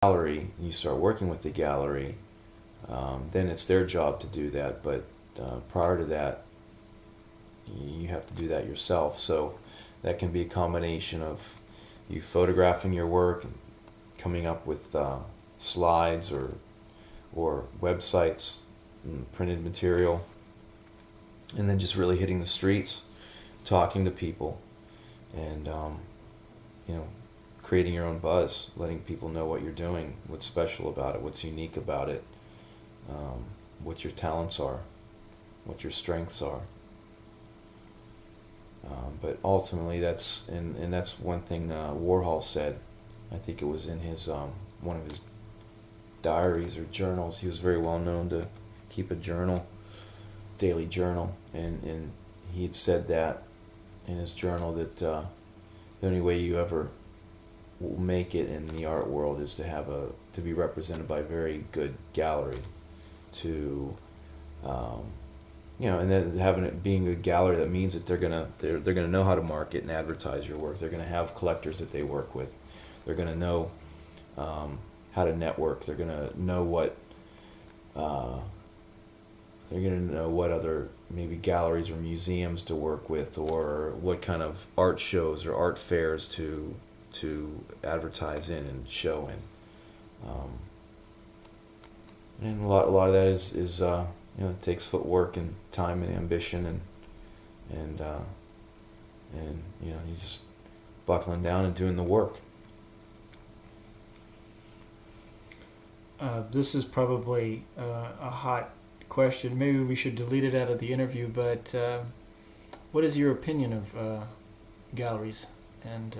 gallery, you start working with the gallery, then it's their job to do that. But prior to that, you have to do that yourself. So that can be a combination of you photographing your work, coming up with slides or websites, and printed material, and then just really hitting the streets, talking to people, and you know, creating your own buzz, letting people know what you're doing, what's special about it, what's unique about it, what your talents are, what your strengths are. But ultimately, and that's one thing Warhol said. I think it was in his one of his diaries or journals. He was very well known to keep a journal, daily journal, and he had said that in his journal that the only way you ever will make it in the art world is to be represented by a very good gallery, to and then having it being a gallery, that means that they're gonna know how to market and advertise your work. They're gonna have collectors that they work with. They're gonna know how to network. They're gonna know what other maybe galleries or museums to work with, or what kind of art shows or art fairs to advertise in and show in. And a lot of that is it takes footwork and time and ambition and you're just buckling down and doing the work. This is probably a hot question. Maybe we should delete it out of the interview, but what is your opinion of galleries? And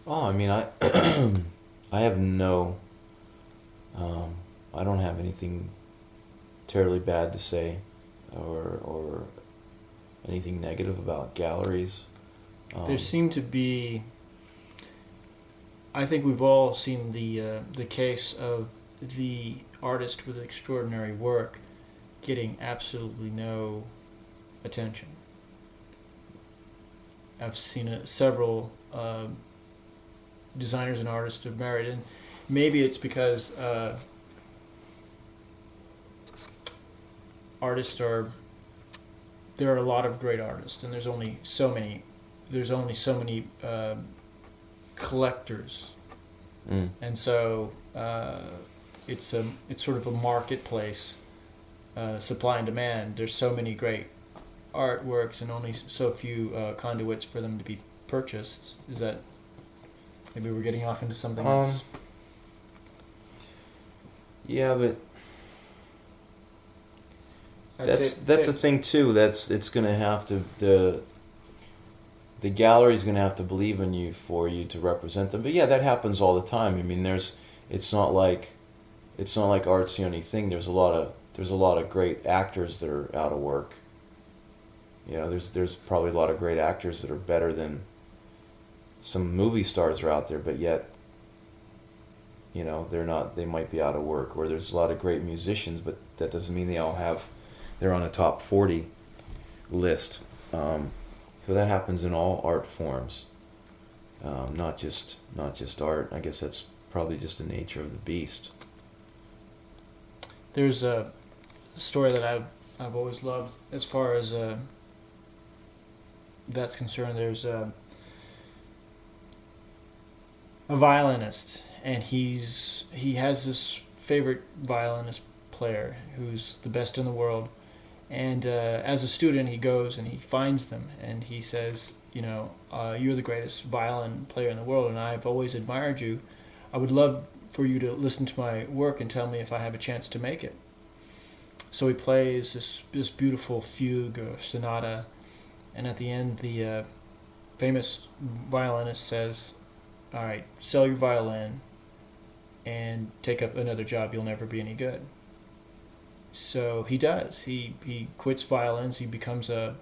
I mean, I I have no I don't have anything terribly bad to say or anything negative about galleries. There seem to be, I think we've all seen the case of the artist with extraordinary work getting absolutely no attention. I've seen several designers and artists have married, and maybe it's because there are a lot of great artists, and there's only so many collectors, and so it's sort of a marketplace, supply and demand. There's so many great artworks and only so few conduits for them to be purchased. Is that maybe we're getting off into something else? Yeah, but that's the thing too. It's gonna have to the gallery's gonna have to believe in you for you to represent them. But yeah, that happens all the time. I mean, it's not like art's the only thing. There's a lot of great actors that are out of work. There's probably a lot of great actors that are better than some movie stars are out there, but yet they're not. They might be out of work. Or there's a lot of great musicians, but that doesn't mean they're on a top 40 list. So that happens in all art forms, not just art. I guess that's probably just the nature of the beast. There's a story that I've always loved as far as that's concerned. There's a violinist, and he has this favorite violinist player who's the best in the world. And as a student, he goes and he finds them, and he says, you're the greatest violin player in the world, and I've always admired you. I would love for you to listen to my work and tell me if I have a chance to make it. So he plays this beautiful fugue or sonata, and at the end, the famous violinist says, "All right, sell your violin and take up another job. You'll never be any good." So he does. He quits violins. He becomes a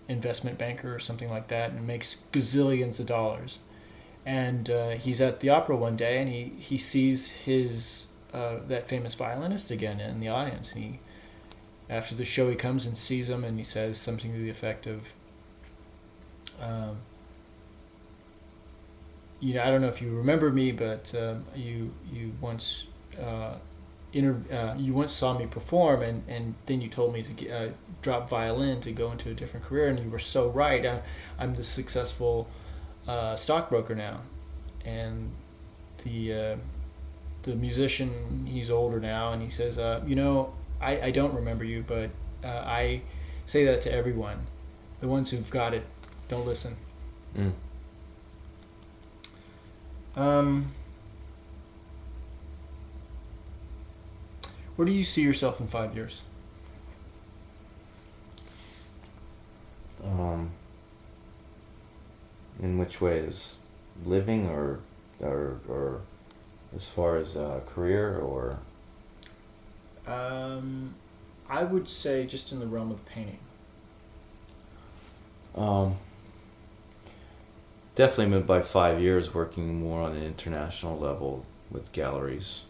investment banker or something like that, and makes gazillions of dollars. And he's at the opera one day, and he sees his that famous violinist again in the audience. And after the show, he comes and sees him, and he says something to the effect of, I don't know if you remember me, but you once you once saw me perform, and then you told me to drop violin to go into a different career, and you were so right. I'm the successful stockbroker now, and the the musician, he's older now, and he says, I don't remember you, but I say that to everyone. The ones who've got it don't listen. Mm. Where do you see yourself in 5 years? In which ways? Living or as far as career or? I would say just in the realm of painting. Definitely by 5 years working more on an international level with galleries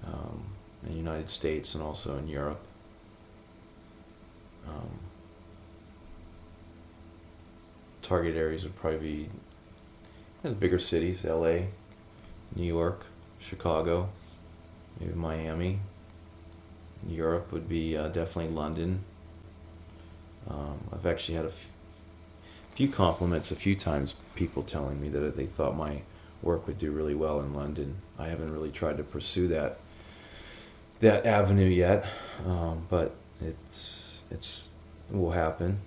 in the United States and also in Europe. Target areas would probably be the bigger cities: LA, New York, Chicago, maybe Miami. Europe would be definitely London. I've actually had a few compliments a few times, people telling me that they thought my work would do really well in London. I haven't really tried to pursue that avenue yet, but it will happen.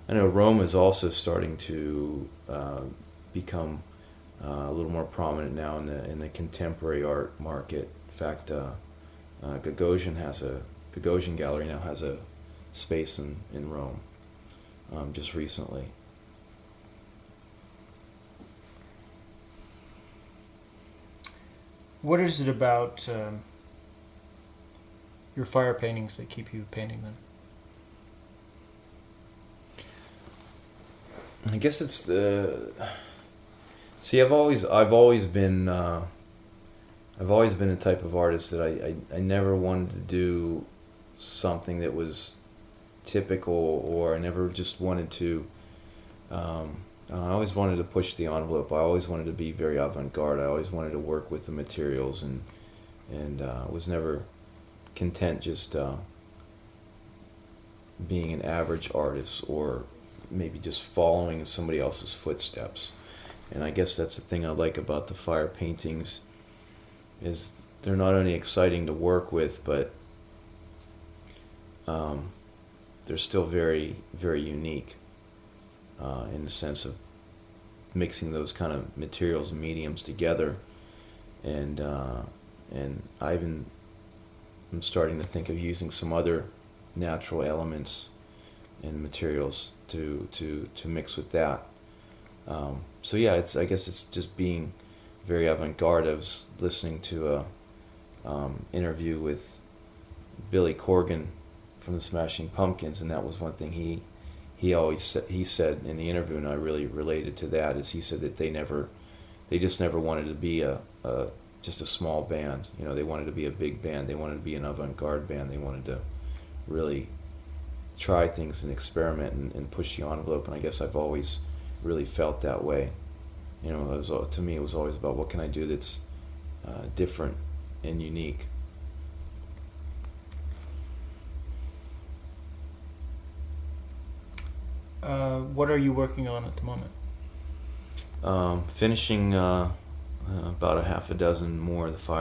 I know Rome is also starting to become a little more prominent now in the contemporary art market. In fact, Gagosian Gallery now has a space in Rome just recently. What is it about your fire paintings that keep you painting them? I guess it's the. See, I've always been a type of artist that I never wanted to do something that was typical, or I never just wanted to. I always wanted to push the envelope. I always wanted to be very avant-garde. I always wanted to work with the materials, and was never content just being an average artist, or maybe just following in somebody else's footsteps. And I guess that's the thing I like about the fire paintings, is they're not only exciting to work with, but they're still very, very unique in the sense of mixing those kind of materials and mediums together. And I'm starting to think of using some other natural elements and materials to mix with that. So yeah, I guess it's just being very avant-garde. I was listening to a interview with Billy Corgan from the Smashing Pumpkins, and that was one thing he said in the interview, and I really related to that. Is he said that they just never wanted to be just a small band. They wanted to be a big band. They wanted to be an avant-garde band. They wanted to really try things and experiment and push the envelope. And I guess I've always really felt that way. To me, it was always about what can I do that's different and unique. What are you working on at the moment? Finishing about a half a dozen more of the fire